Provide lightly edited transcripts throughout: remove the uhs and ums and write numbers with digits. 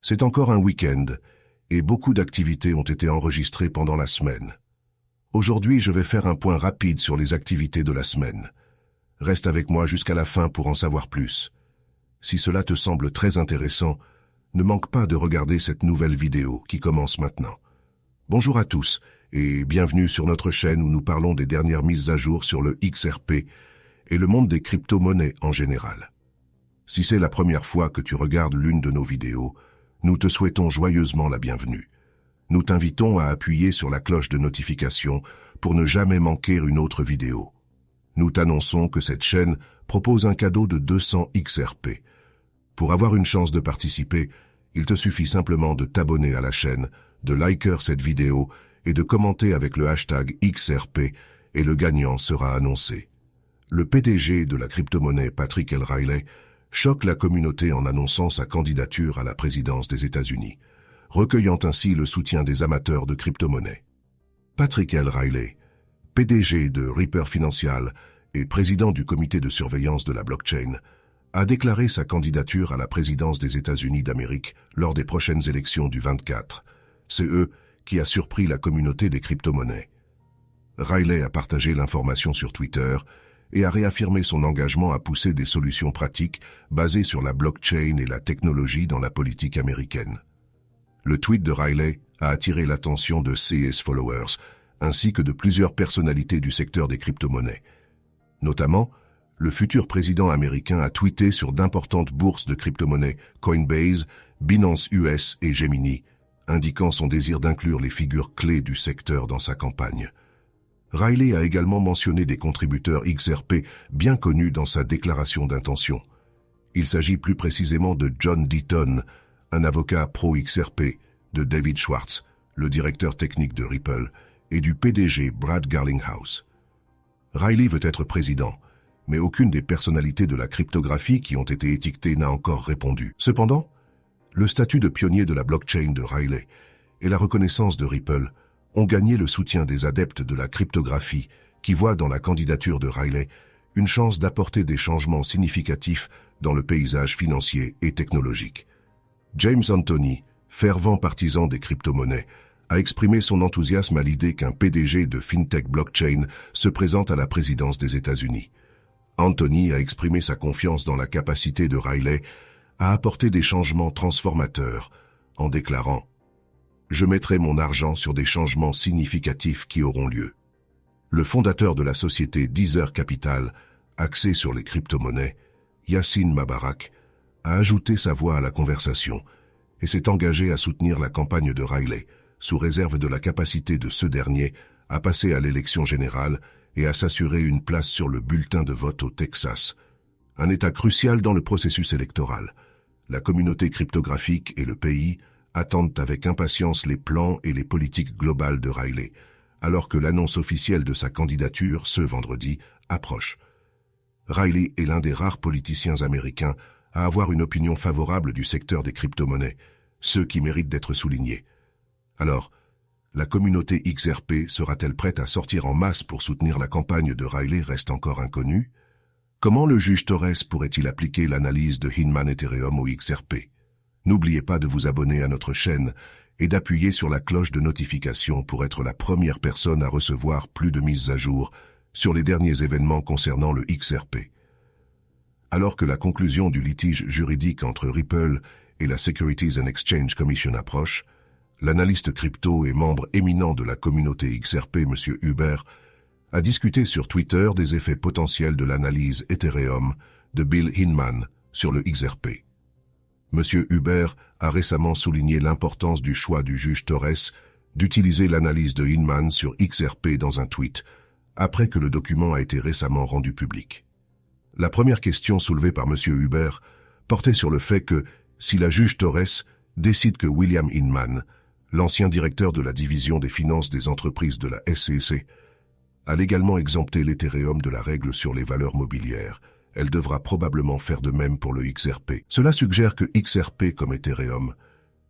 C'est encore un week-end, et beaucoup d'activités ont été enregistrées pendant la semaine. Aujourd'hui, je vais faire un point rapide sur les activités de la semaine. Reste avec moi jusqu'à la fin pour en savoir plus. Si cela te semble très intéressant, ne manque pas de regarder cette nouvelle vidéo qui commence maintenant. Bonjour à tous et bienvenue sur notre chaîne où nous parlons des dernières mises à jour sur le XRP et le monde des crypto-monnaies en général. Si c'est la première fois que tu regardes l'une de nos vidéos, nous te souhaitons joyeusement la bienvenue. Nous t'invitons à appuyer sur la cloche de notification pour ne jamais manquer une autre vidéo. Nous t'annonçons que cette chaîne propose un cadeau de 200 XRP. Pour avoir une chance de participer, il te suffit simplement de t'abonner à la chaîne, de liker cette vidéo et de commenter avec le hashtag XRP et le gagnant sera annoncé. Le PDG de la crypto-monnaie Patrick L. Reilly choque la communauté en annonçant sa candidature à la présidence des États-Unis, recueillant ainsi le soutien des amateurs de crypto-monnaies. Patrick L. Reilly, PDG de Reaper Financial et président du comité de surveillance de la blockchain, a déclaré sa candidature à la présidence des États-Unis d'Amérique lors des prochaines élections du 24. C'est eux qui a surpris la communauté des crypto-monnaies. Reilly a partagé l'information sur Twitter et a réaffirmé son engagement à pousser des solutions pratiques basées sur la blockchain et la technologie dans la politique américaine. Le tweet de Reilly a attiré l'attention de CS followers, ainsi que de plusieurs personnalités du secteur des crypto-monnaies. Notamment, le futur président américain a tweeté sur d'importantes bourses de crypto-monnaies Coinbase, Binance US et Gemini, indiquant son désir d'inclure les figures clés du secteur dans sa campagne. Reilly a également mentionné des contributeurs XRP bien connus dans sa déclaration d'intention. Il s'agit plus précisément de John Deaton, un avocat pro-XRP, de David Schwartz, le directeur technique de Ripple, et du PDG Brad Garlinghouse. Reilly veut être président, mais aucune des personnalités de la cryptographie qui ont été étiquetées n'a encore répondu. Cependant, le statut de pionnier de la blockchain de Reilly et la reconnaissance de Ripple ont gagné le soutien des adeptes de la cryptographie qui voient dans la candidature de Reilly une chance d'apporter des changements significatifs dans le paysage financier et technologique. James Anthony, fervent partisan des crypto-monnaies, a exprimé son enthousiasme à l'idée qu'un PDG de FinTech Blockchain se présente à la présidence des États-Unis. Anthony a exprimé sa confiance dans la capacité de Reilly à apporter des changements transformateurs en déclarant « Je mettrai mon argent sur des changements significatifs qui auront lieu ». Le fondateur de la société Deezer Capital, axée sur les crypto-monnaies, Yassine Mabarak, a ajouté sa voix à la conversation et s'est engagé à soutenir la campagne de Reilly, sous réserve de la capacité de ce dernier à passer à l'élection générale et à s'assurer une place sur le bulletin de vote au Texas, un état crucial dans le processus électoral. La communauté cryptographique et le pays attendent avec impatience les plans et les politiques globales de Reilly, alors que l'annonce officielle de sa candidature, ce vendredi, approche. Reilly est l'un des rares politiciens américains à avoir une opinion favorable du secteur des crypto-monnaies, ceux qui méritent d'être soulignés. Alors, la communauté XRP sera-t-elle prête à sortir en masse pour soutenir la campagne de Reilly reste encore inconnue? Comment le juge Torres pourrait-il appliquer l'analyse de Hinman Ethereum au XRP? N'oubliez pas de vous abonner à notre chaîne et d'appuyer sur la cloche de notification pour être la première personne à recevoir plus de mises à jour sur les derniers événements concernant le XRP. Alors que la conclusion du litige juridique entre Ripple et la Securities and Exchange Commission approche, l'analyste crypto et membre éminent de la communauté XRP, M. Huber, a discuté sur Twitter des effets potentiels de l'analyse Ethereum de Bill Hinman sur le XRP. M. Huber a récemment souligné l'importance du choix du juge Torres d'utiliser l'analyse de Hinman sur XRP dans un tweet, après que le document a été récemment rendu public. La première question soulevée par M. Huber portait sur le fait que, si la juge Torres décide que William Hinman, l'ancien directeur de la division des finances des entreprises de la SEC, a légalement exempté l'Ethereum de la règle sur les valeurs mobilières, elle devra probablement faire de même pour le XRP. Cela suggère que XRP comme Ethereum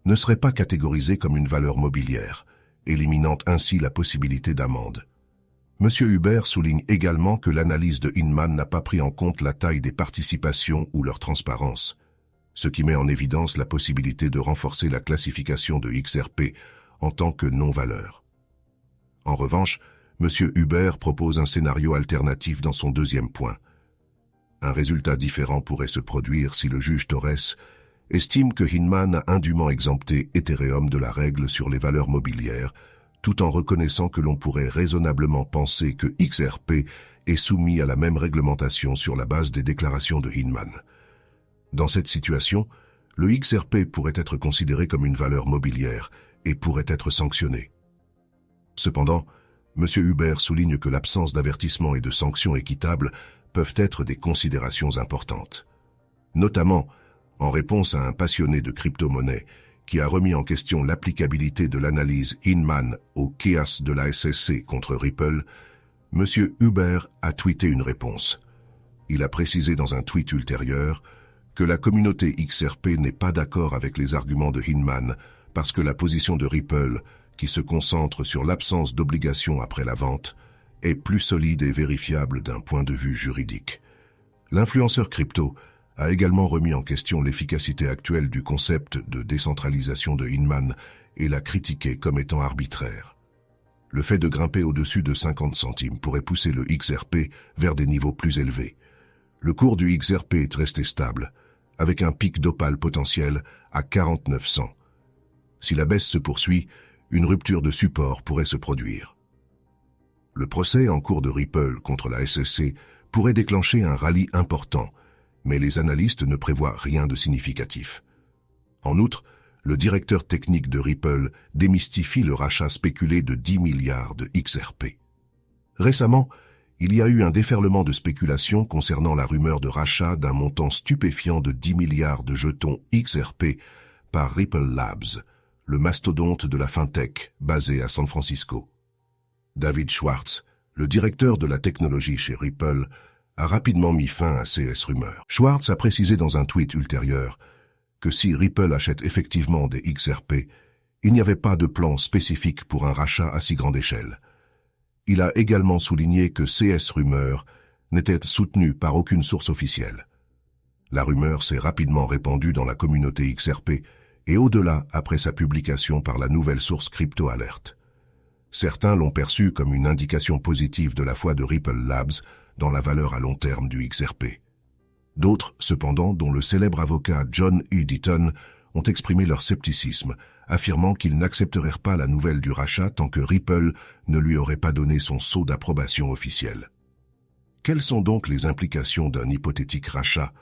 ne serait pas catégorisé comme une valeur mobilière, éliminant ainsi la possibilité d'amende. M. Huber souligne également que l'analyse de Hinman n'a pas pris en compte la taille des participations ou leur transparence. ce qui met en évidence la possibilité de renforcer la classification de XRP en tant que non-valeur. En revanche, M. Huber propose un scénario alternatif dans son deuxième point. Un résultat différent pourrait se produire si le juge Torres estime que Hinman a indûment exempté Ethereum de la règle sur les valeurs mobilières, tout en reconnaissant que l'on pourrait raisonnablement penser que XRP est soumis à la même réglementation sur la base des déclarations de Hinman. Dans cette situation, le XRP pourrait être considéré comme une valeur mobilière et pourrait être sanctionné. Cependant, M. Huber souligne que l'absence d'avertissement et de sanctions équitables peuvent être des considérations importantes. Notamment, en réponse à un passionné de crypto-monnaie qui a remis en question l'applicabilité de l'analyse Hinman au chaos de la SEC contre Ripple, M. Huber a tweeté une réponse. Il a précisé dans un tweet ultérieur que la communauté XRP n'est pas d'accord avec les arguments de Hinman parce que la position de Ripple, qui se concentre sur l'absence d'obligation après la vente, est plus solide et vérifiable d'un point de vue juridique. L'influenceur crypto a également remis en question l'efficacité actuelle du concept de décentralisation de Hinman et l'a critiqué comme étant arbitraire. Le fait de grimper au-dessus de 50 centimes pourrait pousser le XRP vers des niveaux plus élevés. Le cours du XRP est resté stable, avec un pic d'opale potentiel à 4900. Si la baisse se poursuit, une rupture de support pourrait se produire. Le procès en cours de Ripple contre la SEC pourrait déclencher un rallye important, mais les analystes ne prévoient rien de significatif. En outre, le directeur technique de Ripple démystifie le rachat spéculé de 10 milliards de XRP. Récemment, il y a eu un déferlement de spéculation concernant la rumeur de rachat d'un montant stupéfiant de 10 milliards de jetons XRP par Ripple Labs, le mastodonte de la fintech basé à San Francisco. David Schwartz, le directeur de la technologie chez Ripple, a rapidement mis fin à ces rumeurs. Schwartz a précisé dans un tweet ultérieur que si Ripple achète effectivement des XRP, il n'y avait pas de plan spécifique pour un rachat à si grande échelle. Il a également souligné que ces rumeurs n'étaient soutenues par aucune source officielle. La rumeur s'est rapidement répandue dans la communauté XRP et au-delà après sa publication par la nouvelle source Crypto Alert. Certains l'ont perçue comme une indication positive de la foi de Ripple Labs dans la valeur à long terme du XRP. D'autres, cependant, dont le célèbre avocat John Deaton, ont exprimé leur scepticisme, affirmant qu'ils n'accepteraient pas la nouvelle du rachat tant que Ripple ne lui aurait pas donné son sceau d'approbation officielle. Quelles sont donc les implications d'un hypothétique rachat?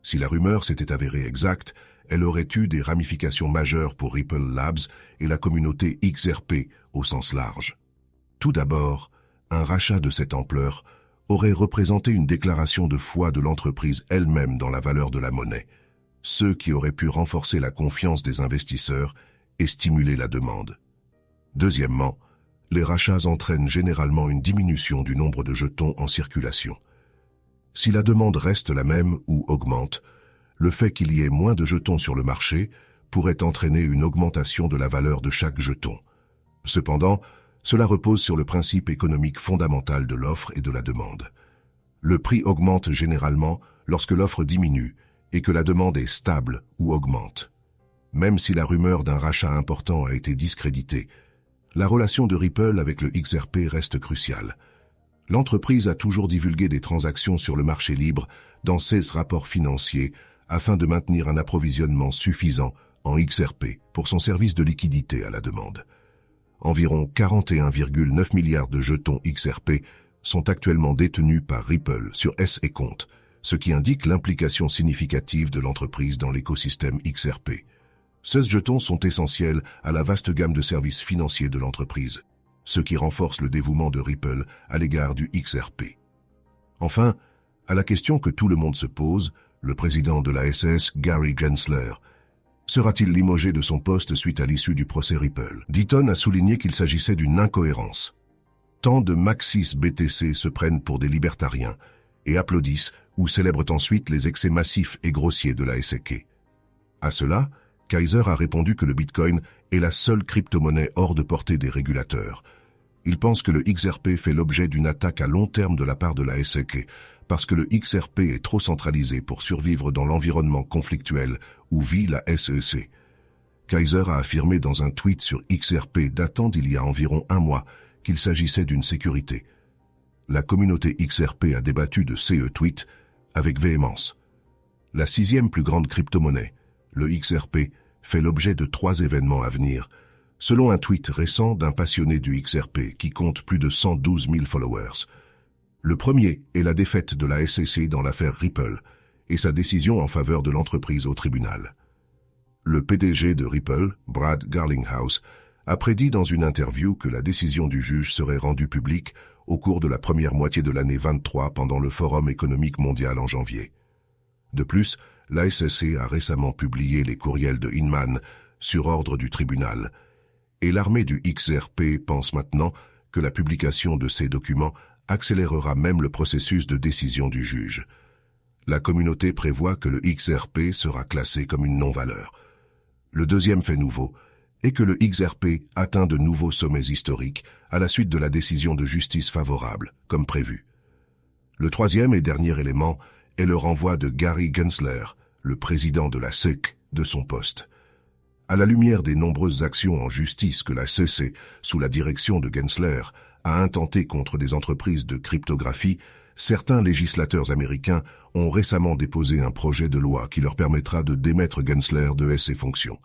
Si la rumeur s'était avérée exacte, elle aurait eu des ramifications majeures pour Ripple Labs et la communauté XRP au sens large. Tout d'abord, un rachat de cette ampleur aurait représenté une déclaration de foi de l'entreprise elle-même dans la valeur de la monnaie, ce qui aurait pu renforcer la confiance des investisseurs et stimuler la demande. Deuxièmement, les rachats entraînent généralement une diminution du nombre de jetons en circulation. Si la demande reste la même ou augmente, le fait qu'il y ait moins de jetons sur le marché pourrait entraîner une augmentation de la valeur de chaque jeton. Cependant, cela repose sur le principe économique fondamental de l'offre et de la demande. Le prix augmente généralement lorsque l'offre diminue et que la demande est stable ou augmente. Même si la rumeur d'un rachat important a été discréditée, la relation de Ripple avec le XRP reste cruciale. L'entreprise a toujours divulgué des transactions sur le marché libre dans ses rapports financiers afin de maintenir un approvisionnement suffisant en XRP pour son service de liquidité à la demande. Environ 41,9 milliards de jetons XRP sont actuellement détenus par Ripple sur SE compte, ce qui indique l'implication significative de l'entreprise dans l'écosystème XRP. Ces jetons sont essentiels à la vaste gamme de services financiers de l'entreprise, ce qui renforce le dévouement de Ripple à l'égard du XRP. Enfin, à la question que tout le monde se pose, le président de la SS, Gary Gensler, sera-t-il limogé de son poste suite à l'issue du procès Ripple? Deaton a souligné qu'il s'agissait d'une incohérence. Tant de Maxis BTC se prennent pour des libertariens et applaudissent ou célèbrent ensuite les excès massifs et grossiers de la SEC. À cela, Kaiser a répondu que le Bitcoin est la seule crypto-monnaie hors de portée des régulateurs. Il pense que le XRP fait l'objet d'une attaque à long terme de la part de la SEC, parce que le XRP est trop centralisé pour survivre dans l'environnement conflictuel où vit la SEC. Kaiser a affirmé dans un tweet sur XRP datant d'il y a environ un mois qu'il s'agissait d'une sécurité. La communauté XRP a débattu de ce tweet avec véhémence. La 6e plus grande crypto-monnaie, le XRP, fait l'objet de 3 événements à venir, selon un tweet récent d'un passionné du XRP qui compte plus de 112 000 followers. Le premier est la défaite de la SEC dans l'affaire Ripple et sa décision en faveur de l'entreprise au tribunal. Le PDG de Ripple, Brad Garlinghouse, a prédit dans une interview que la décision du juge serait rendue publique au cours de la première moitié de l'année 23 pendant le Forum économique mondial en janvier. De plus, la SEC a récemment publié les courriels de Hinman sur ordre du tribunal, et l'armée du XRP pense maintenant que la publication de ces documents accélérera même le processus de décision du juge. La communauté prévoit que le XRP sera classé comme une non-valeur. Le deuxième fait nouveau est que le XRP atteint de nouveaux sommets historiques à la suite de la décision de justice favorable, comme prévu. Le troisième et dernier élément est le renvoi de Gary Gensler, le président de la SEC, de son poste. À la lumière des nombreuses actions en justice que la SEC, sous la direction de Gensler, a intenté contre des entreprises de cryptographie, certains législateurs américains ont récemment déposé un projet de loi qui leur permettra de démettre Gensler de ses fonctions.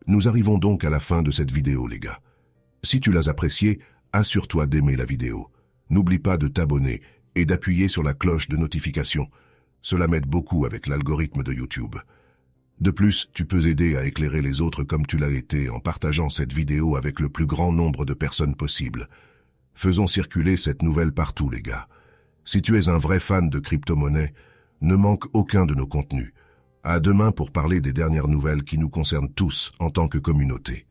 Nous arrivons donc à la fin de cette vidéo, les gars. Si tu l'as appréciée, assure-toi d'aimer la vidéo. N'oublie pas de t'abonner et d'appuyer sur la cloche de notification. Cela m'aide beaucoup avec l'algorithme de YouTube. De plus, tu peux aider à éclairer les autres comme tu l'as été en partageant cette vidéo avec le plus grand nombre de personnes possible. Faisons circuler cette nouvelle partout, les gars. Si tu es un vrai fan de crypto-monnaie, ne manque aucun de nos contenus. À demain pour parler des dernières nouvelles qui nous concernent tous en tant que communauté.